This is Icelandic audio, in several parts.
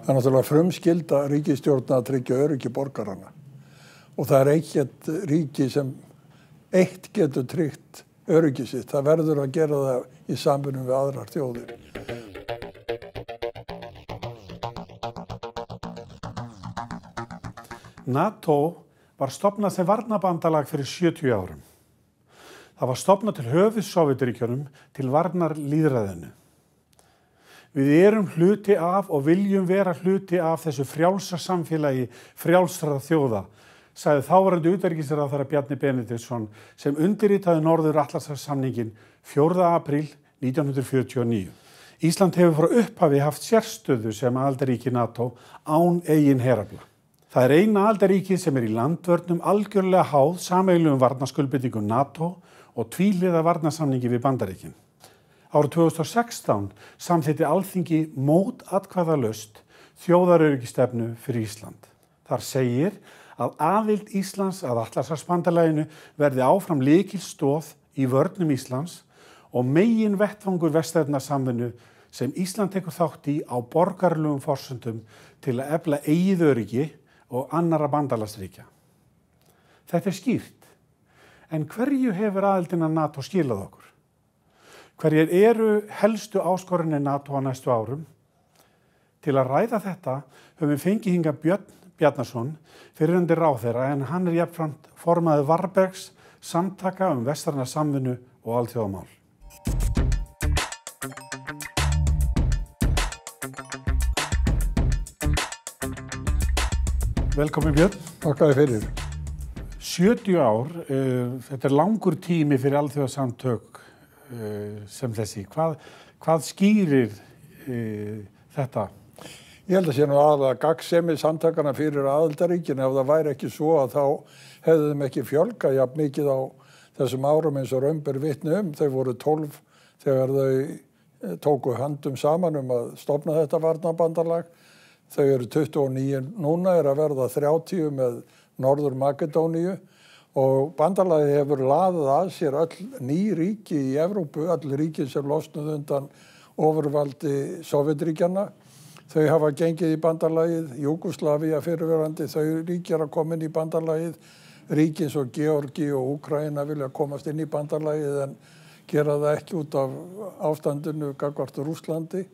Það náttúrulega frumskylda ríkisstjórna að tryggja öryggi borgaranna. Og það ekkert ríki sem eitt getur tryggt öryggi sitt. Það verður að gera það í samvinnu við aðrar þjóðir. NATO var stofnað sem varnarbandalag fyrir 70 árum. Það var stofnað til höfuðs Sovétríkjunum til varnar lýðræðinu. Við erum hluti af og viljum vera hluti af þessu frjálsa samfélagi frjálsra þjóða, sagði þáverandi utanríkisráðherra Bjarni Benediktsson sem undirritaði Norður-Atlantshafssamninginn 4. apríl 1949. Ísland hefur frá upphafi haft sérstöðu sem aðildarríki NATO án eigin herafla. Það er eina aðildarríkið sem í landvörnum algjörlega háð sameiginlegum varnarskuldbindingum NATO og tvíhliða varnarsamningi við Bandaríkin. Árið 2016 samþykkti Alþingi mótatkvæðalaust þjóðaröryggisstefnu fyrir Ísland. Þar segir að aðild Íslands að Atlantshafsbandalaginu verði áfram lykilstoð í vörnum Íslands og megin vettvangur vestrænnar samvinnu sem Ísland tekur þátt í á borgaralegum forsendum til að efla eigið öryggi og annarra bandalagsríkja. Þetta skýrt, en hverju hefur aðildin að NATO skilað okkur? Hverjir eru helstu áskoranir NATO á næstu árum? Til að ræða þetta höfum við fengið hingað Björn Bjarnason, fyrrverandi ráðherra, en hann jafnframt formaður Varbergs samtaka vestræna samvinnu og alþjóðamál. Velkomin Björn. Takk fyrir. 70 ár, þetta langur tími fyrir alþjóðasamtök sem þessi. Hvað skýrir þetta? Ég held að sé nú aðalega gagnsemi samtakana fyrir aðildarríkin. Ef það væri ekki svo að þá hefðu þeim ekki fjölgað jafn mikið á þessum árum eins og raun ber vitni um. Þau voru 12 þegar þau tóku höndum saman að stofna þetta varnarbandalag. Þau eru 29 núna, að verða 30 með Norður Makedóníu. Og bandalagið hefur laðið að sér öll ný ríki í Evrópu, öll ríki sem losnuð undan ofurvaldi Sovétríkjanna. Þau hafa gengið í bandalagið, Júgóslavía fyrrverandi, þau ríki að koma inn í bandalagið. Ríki eins og Georgía og Úkraína vilja komast inn í bandalagið en gera það ekki út af ástandinu gagnvart Rússlandi.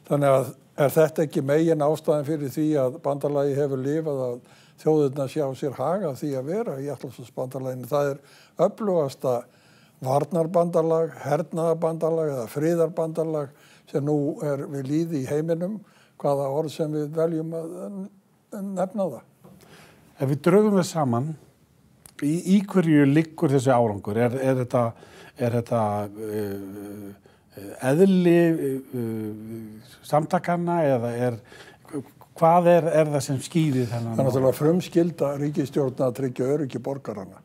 Þannig að er þetta ekki megin ástæðan fyrir því að bandalagið hefur lifað að þjóðirnar sjá sér haga því að vera í Atlantshafsbandalaginu. Það er öflugasta varnarbandalag, hernaðarbandalag eða friðarbandalag sem nú er við lýði í heiminum, hvaða orð sem við veljum að nefna það. Ef við drögum það saman, í hverju liggur þessi árangur? Er þetta eðli samtakana eða hvað er það sem skýrir þennan? Það er náttúrulega frumskylda ríkisstjórna að tryggja öryggi borgaranna.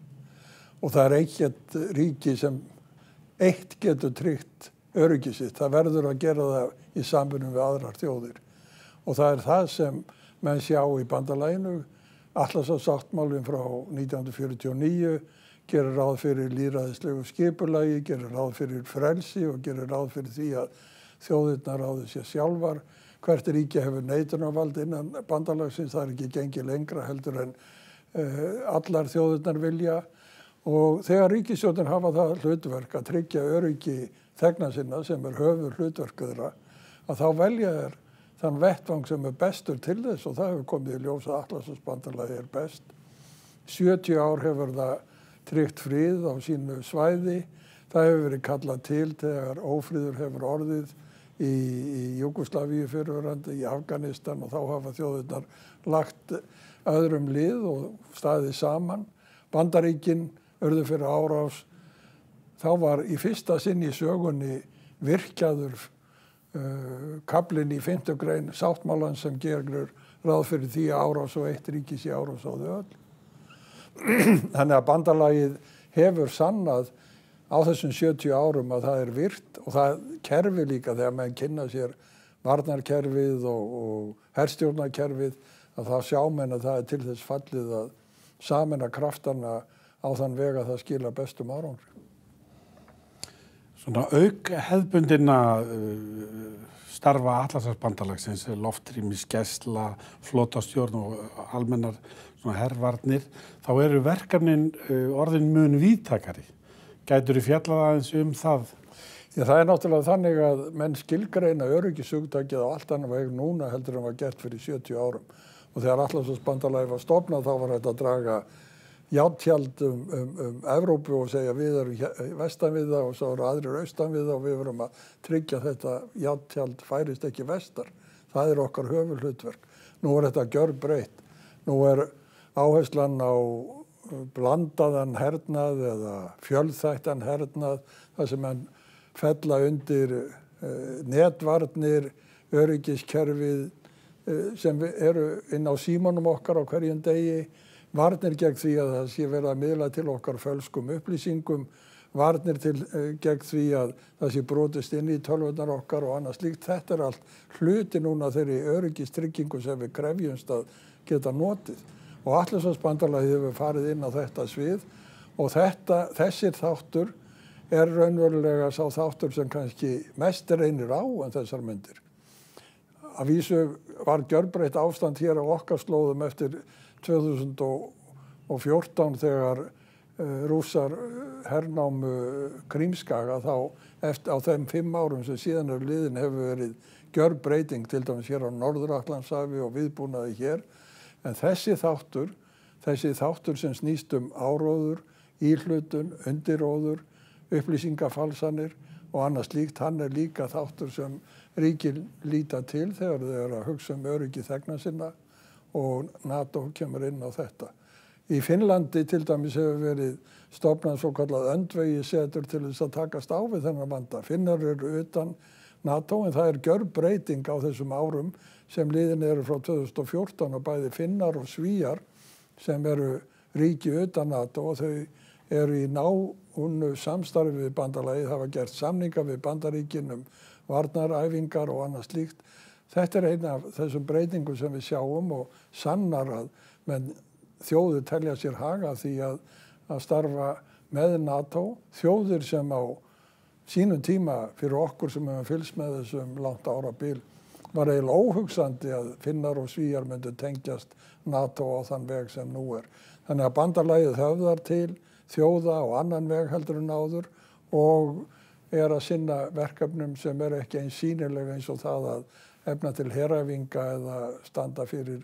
Og það ekkert ríki sem eitt getur tryggt öryggi sitt. Það verður að gera það í samvinnu við aðrar þjóðir. Og það er það sem menn sjá í bandalaginu. Atlantshafssáttmálinn frá 1949 gerir ráð fyrir lýðræðislegu skipulagi, gerir ráð fyrir frelsi og gerir ráð fyrir því að þjóðirnar ráði sér sjálfar. Hvert ríki hefur neitunarvald innan bandalagsins, það er ekki gengið lengra heldur en allar þjóðirnar vilja. Og þegar ríkisstjórnin hafa það hlutverk að tryggja öryggi þegna sinna sem höfuð hlutverk þeirra, að þá velja þeir þann vettvang sem bestur til þess og það hefur komið í ljós að Atlantshafsbandalagið best. 70 ár hefur það tryggt frið á sínu svæði. Það hefur verið kallað til þegar ófriður hefur orðið í Júgóslavíu fyrrverandi, í Afganistan og þá hafa þjóðirnar lagt öðrum lið og staðið saman. Bandaríkin urðu fyrir árás. Þá var í fyrsta sinn í sögunni virkjaður kaflinn í 5. grein sáttmálan sem gerir ráð fyrir því að árás og eitt ríki sé árás á þau öll. Þannig að bandalagið hefur sannað á þessum 70 árum að það er virt og það kerfi líka þegar menn kynna sér varnarkerfið og herstjórnarkerfið að það sjá menn að það er til þess fallið að sameina kraftana á þann veg að það skila bestum árangri. Svona hefðbundinna starfa Atlantshafsbandalagsins, loftrýmisgæsla, flotastjórn og almennar svona hervarnir, þá eru verkefnin orðin mun víðtækari. Gætirðu fjallað aðeins það? Já, það náttúrulega þannig að menn skilgreina öryggishugtakið á allt annan veg núna heldur en var gert fyrir 70 árum. Og þegar Atlantshafsbandalagið var stofnað þá var þetta að draga járntjald Evrópu og segja við erum vestan við það og svo eru aðrir austan við það og við verum að tryggja þetta járntjald færist ekki vestar. Það er okkar höfuðhlutverk. Nú er þetta gjörbreytt. Nú er áherslan á blandaðan hernað eða fjölþættan hernað þar sem menn fella undir netvarnir, öryggiskerfið sem eru inn á símanum okkar á hverjum degi, varnir gegn því að það sé verið að miðla til okkar fölskum upplýsingum, varnir gegn því að það sé brotist inn í tölvurnar okkar og annað slíkt. Þetta er allt hluti núna þeirri öryggistryggingu sem við krefjumst að geta notið. Og Atlantshafsbandalagið hefur farið inn á þetta svið og þessir þáttur er raunverulega sá þáttur sem kannski mest reynir á en þessar myndir. Að vísu var gjörbreytt ástand hér á okkar slóðum eftir 2014 þegar Rússar hernámu Krímskaga þá á þeim 5 árum sem síðan er liðin hefur verið gjörbreyting til dæmis hér á Norður-Atlantshafi og viðbúnaði hér. En þessi þáttur sem snýst áróður, íhlutun, undiróður, upplýsingafalsanir og annað slíkt, hann er líka þáttur sem ríkin líta til þegar þau eru að hugsa öryggi þegna sinna og NATO kemur inn á þetta. Í Finnlandi til dæmis hefur verið stofnað svokallað öndvegissetur til þess að takast á við þennan vanda. Finnar eru utan NATO en það er gjörbreyting á þessum árum sem liðin eru frá 2014 og bæði Finnar og Svíar sem eru ríki utan NATO og þau eru í nánu samstarfi við bandalagið, hafa gert samninga við Bandaríkin varnaræfingar og annað slíkt. Þetta er eina af þessum breytingum sem við sjáum og sannar að þjóðir telja sér haga því að starfa með NATO. Þjóðir sem á sínum tíma fyrir okkur sem hefum fylgst með þessum langt árabil var eiginlega óhugsandi að Finnar og Svíar myndu tengjast NATO á þann veg sem nú er. Þannig að bandalagið höfðar til þjóða á annan veg heldur en áður og er að sinna verkefnum sem er ekki eins sýnilega eins og það að efna til heræfinga eða standa fyrir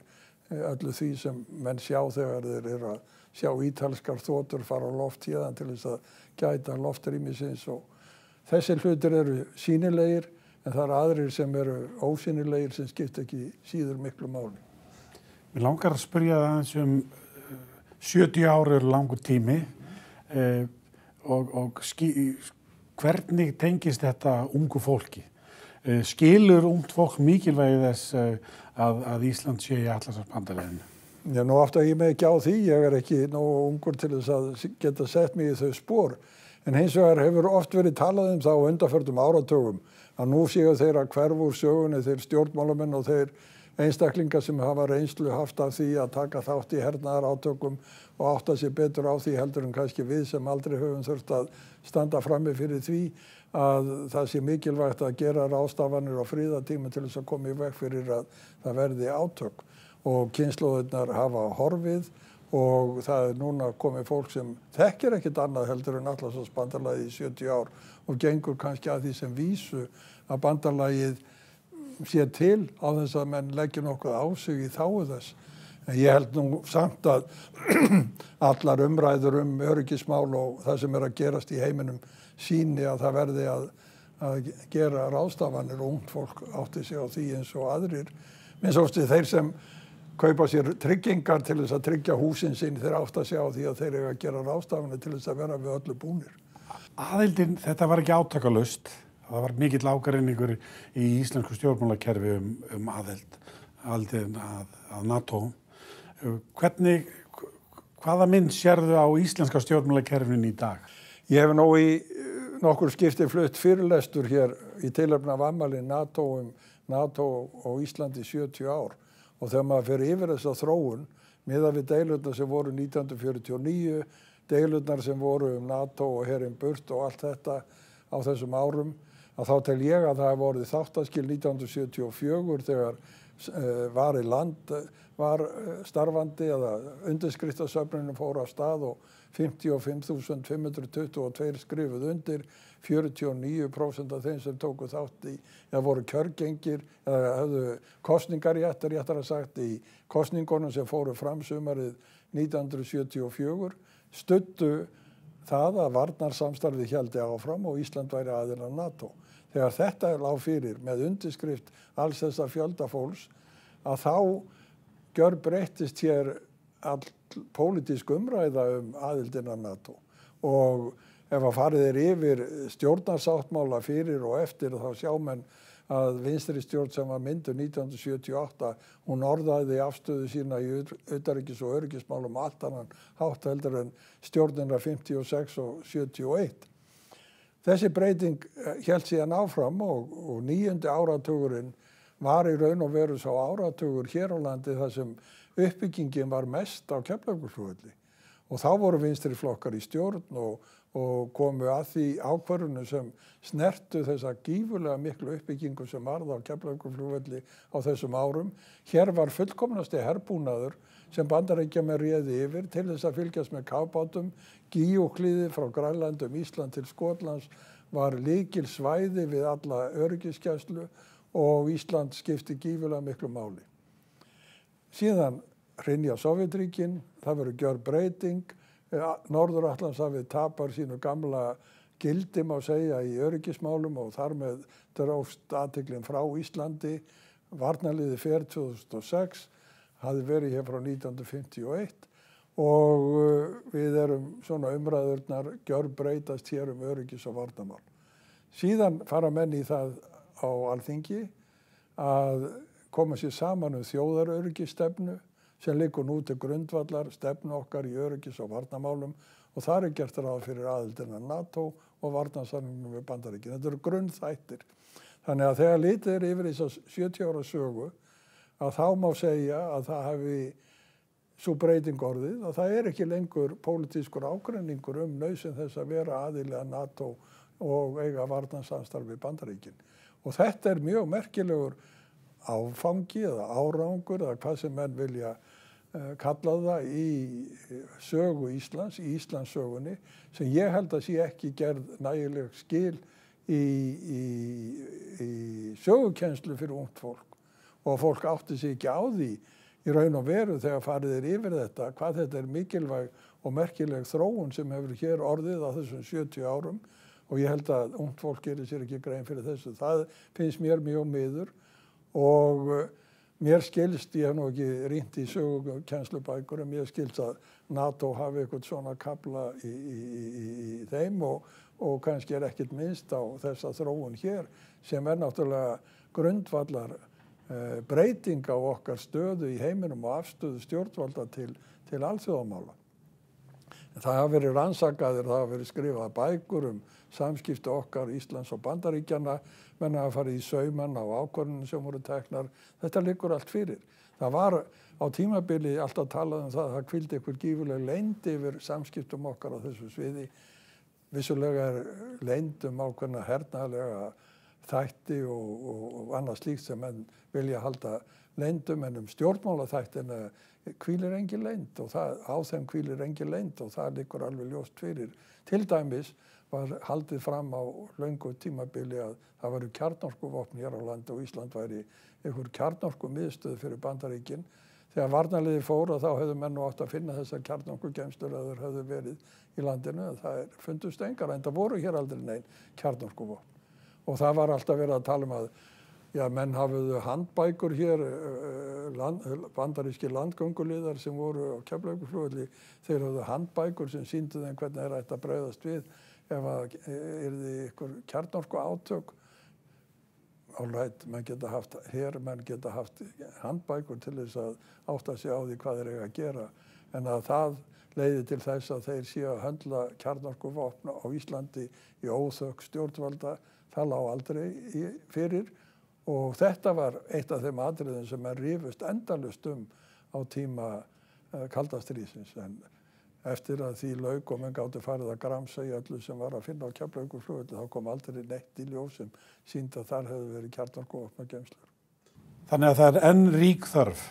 öllu því sem menn sjá þegar þeir eru að sjá ítalskar þotur fara á loft héðan til þess að gæta loftrýmisins og þessir hlutir eru sýnilegir en það eru aðrir sem eru ósýnilegir sem skipta ekki síður miklu máli. Mér langar að spyrja það eins 70 ár eru langur tími og hvernig tengist þetta ungu fólki? Skilur ungt fólk mikilvægi þess að Ísland sé í Atlantshafsbandalaginu? Já, nú átta ég mig ekki á því, ég er ekki nógu ungur til þess að geta sett mig í þau spor. En hins vegar hefur oft verið talað það á undanförnum áratugum að nú séu þeir að hverfa úr sögunni, þeir stjórnmálamenn og þeir einstaklingar sem hafa reynslu haft af því að taka þátt í hernaðarátökum og átta sig betur á því heldur en kannski við sem aldrei höfum þurft að standa frammi fyrir því að það sé mikilvægt að gera ráðstafanir á friðartíma til þess að koma í veg fyrir að það verði átök. Og kynslóðirnar hafa horfið og það er núna komið fólk sem þekkir ekkert annað heldur en Atlantshafsbandalagið í 70 ár og gengur kannski að því sem vísu að bandalagið sé til á þess að menn leggja nokkuð á sig í þágu þess. En ég held nú samt að allar umræður öryggismál og það sem er að gerast í heiminum sýni að það verði að gera ráðstafanir og ungt fólk átti sig á því eins og aðrir. Minnst ofti þeir sem kaupa sér tryggingar til þess að tryggja húsin sín þeir átta sig á því að þeir eru að gera ráðstafanir til þess að vera við öllu búnir. Aðildin, þetta var ekki átakalaust. Það var mikill ágreiningur í íslensku stjórnmálakerfi aðildin að NATO. Hvaða mynd sérðu á íslenska stjórnmálakerfinu í dag? Ég hef nú í nokkur skipti flutt fyrirlestur hér í tilefni af afmæli NATO og Íslandi 70 ár. Og þegar maður fer yfir þessa þróun, miðað við deilurnar sem voru 1949, deilurnar sem voru NATO og herinn burt og allt þetta, á þessum árum, að þá tel ég að það hefði orðið þáttaskil 1974 þegar Vari Land var starfandi eða undirskriftasöfnunin fór af stað og 55.522 skrifuð undir, 49% af þeim sem tóku þátt í, eða voru kjörgengir, eða hefðu kosningarétt, réttara sagt, í kosningunum sem fóru fram sumarið 1974, studdu það að varnarsamstarfið héldi áfram og Ísland væri aðili að NATO. Þegar þetta lá fyrir með undirskrift alls þessa fjölda fólks, að þá gjörbreyttist hér all pólitísk umræða aðildina NATO. Og ef að farið yfir stjórnarsáttmála fyrir og eftir, þá sjá menn að vinstri stjórn sem var mynduð 1978, hún orðaði afstöðu sína í utanríkis- og öryggismálum allt annan hátt heldur en stjórnina 56 og 71. Þessi breyting hélt síðan áfram og 9. áratugurinn var í raun og veru sá áratugur hér á landi þar sem uppbyggingin var mest á Keflavíkurflugvelli. Og þá voru vinstri flokkar í stjórn og komu að því ákvörðunum sem snertu þessa gífurlega miklu uppbyggingu sem varð á Keflavíkurflugvelli á þessum árum. Hér var fullkomnasti herbúnaður sem Bandaríkjamenn réði yfir til þess að fylgjast með kafbátum. Gíóklíði frá Grænlandi Ísland til Skotlands var lykil svæði við alla öryggisgæslu og Ísland skipti gífurlega miklu máli. Síðan hrynja Sovétríkin, það verður gjörbreyting, Norður-Atlantshafið tapar sínu gamla gildi má segja í öryggismálum og þar með dróst athyglin frá Íslandi. Varnarliðið fer 2006, hafði verið hér frá 1951 og við erum svona umræðurnar gjörbreytast hér öryggis- og varnarmál. Síðan fara menn í það á Alþingi að koma sér saman þjóðaröryggisstefnu sem liggur nú til grundvallar stefnu okkar í öryggis- og varnarmálum og þar gert ráð fyrir aðildina NATO og varnarsamningnum við Bandaríkin. Þetta eru grunnþættir. Þannig að þegar litið yfir þess 70 ára sögu að þá má segja að það hafi svo breyting orðið að það ekki lengur pólitískur ágreiningur nauðsyn þess að vera aðili að NATO og eiga varnarsamstarf við Bandaríkin. Og þetta mjög merkilegur áfangi eða árangur eða hvað sem menn vilja kalla það í sögu Íslands, í Íslandssögunni, sem ég held að sé ekki gerð nægileg skil í sögukennslu fyrir ungt fólk. Og fólk átti sig ekki á því í raun og veru þegar farið yfir þetta, hvað þetta mikilvæg og merkileg þróun sem hefur hér orðið á þessum 70 árum og ég held að ungt fólk gerir sér ekki grein fyrir þessu. Það finnst mér mjög miður og mér skilst, ég hef nú ekki rýnt í sögukennslubækur, en mér skilst að NATO hafi eitthvað svona kafla í þeim og kannski ekkert minnst á þessa þróun hér sem náttúrulega grundvallar breyting á okkar stöðu í heiminum og afstöðu stjórnvalda til alþjóðamála. Það hafa verið rannsakaðir, það hafa verið skrifað bækur samskipti okkar Íslands og Bandaríkjanna, menn hafa farið í saumana á ákvörðunum sem voru teknar. Þetta liggur allt fyrir. Það var á tímabili alltaf talað það að það hvíldi eitthvað gífurleg leynd yfir samskiptum okkar á þessu sviði. Vissulega leynd ákveðna hernaðarlega þætti og annað slíkt sem menn vilja halda leyndum, en stjórnmálaþættina hvílir engin leynd og á þeim hvílir engin leynd og það liggur alveg ljóst fyrir. Til dæmis var haldið fram á löngu tímabili að það væru kjarnorkuvopn hér á landi og Ísland væri einhver kjarnorkumiðstöð fyrir Bandaríkin. Þegar varnarliðið fór þá hefðu menn nú átt að finna þessar kjarnorkugeymslur að þeir hefðu verið í landinu, en það fundust engar, en það voru hér aldrei nein kjarnorkuvopn. Og það var alltaf verið að tala að menn hafiðu handbækur hér, bandaríski landgönguliðar sem voru á Keflavíkurflugvelli, þeir hafðu handbækur sem sýndu þeim hvernig þeir ætti að bregðast við ef að yrði ykkur kjarnorku átök. Alright, menn geta haft handbækur til þess að átta sig á því hvað þeir eiga að gera, en að það leiði til þess að þeir séu að höndla kjarnorkuvopn á Íslandi í óþökk stjórnvalda, það lá aldrei fyrir. Og þetta var eitt af þeim atriðum sem rifust endalaust á tíma kalda stríðsins. En eftir að því lauk og menn gátu farið að gramsa í öllu sem var að finna á Keflavíkurflugvelli, þá kom aldrei neitt í ljós sem sýndi að þar hefði verið kjarnorkuvopnageymslur. Þannig að það er enn rík þörf.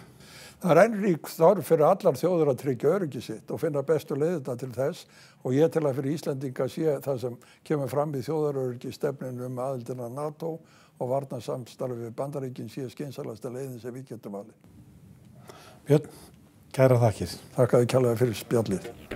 Það er enn rík þörf fyrir allar þjóðir að tryggja öryggi sitt og finna bestu leiðina til þess og ég tel að fyrir Íslendinga sé það sem kemur fram í þjóðaröryggisstefnunni aðildina NATO og varnarsamstarfi við Bandaríkin sé skynsamlegasta leiðin sem við getum valið. Björn, kærar þakkir. Þakka þér kærlega fyrir spjallið.